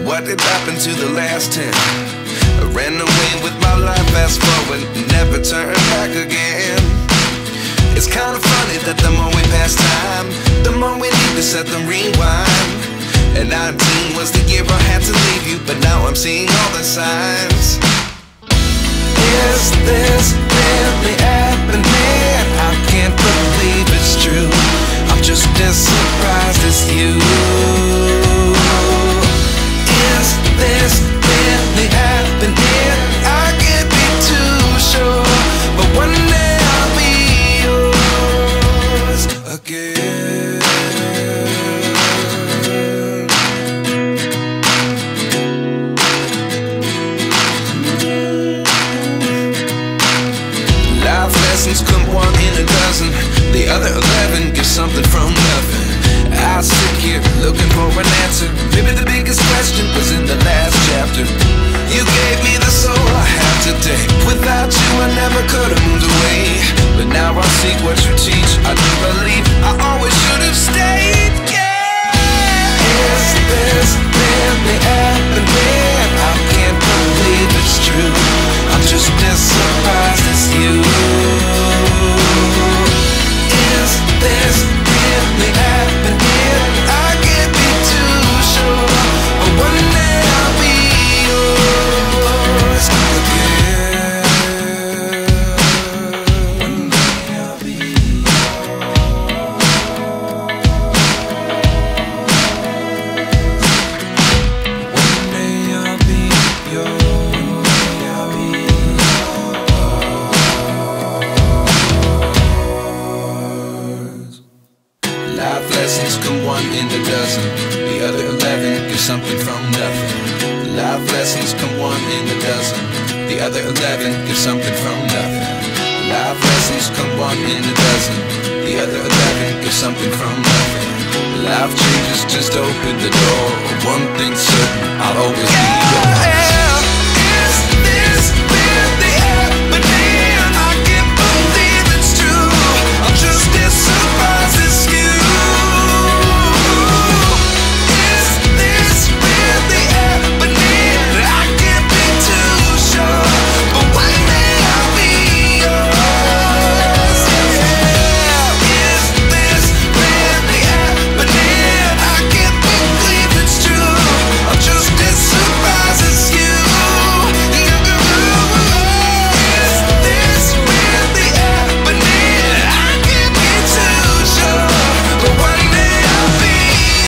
what did happen to the last 10? I ran away with my life, fast forward, never turn back again. It's kind of funny that the more we pass time, the more we need to set them rewind. And 19 was the year I had to leave you, but now I'm seeing all the signs. Is this really happening? I can't believe it's true. I'm just as surprised as you. Is this really happening? I can't be too sure, but one day I'll be yours again. Life lessons come one in a dozen, the other 11 get something from nothing. I sit here looking for an answer. Maybe the biggest question was in the last chapter. You gave me the soul I have today. Without you I never could have moved away. But now I see what you teach. I do believe I always should have stayed. Yeah. Is this really happening? I can't believe it's true. I'm just as surprised as you. Is this really happening? I can't be too sure, but one day I'll be yours again. One day I'll be yours. One day I'll be yours. I'll be yours. Life lessons come one in a dozen, the other 11 get something from nothing. Life lessons come one in a dozen, the other 11 get something from nothing. Life lessons come one in a dozen, the other 11 get something from nothing. Life changes just open the door, one thing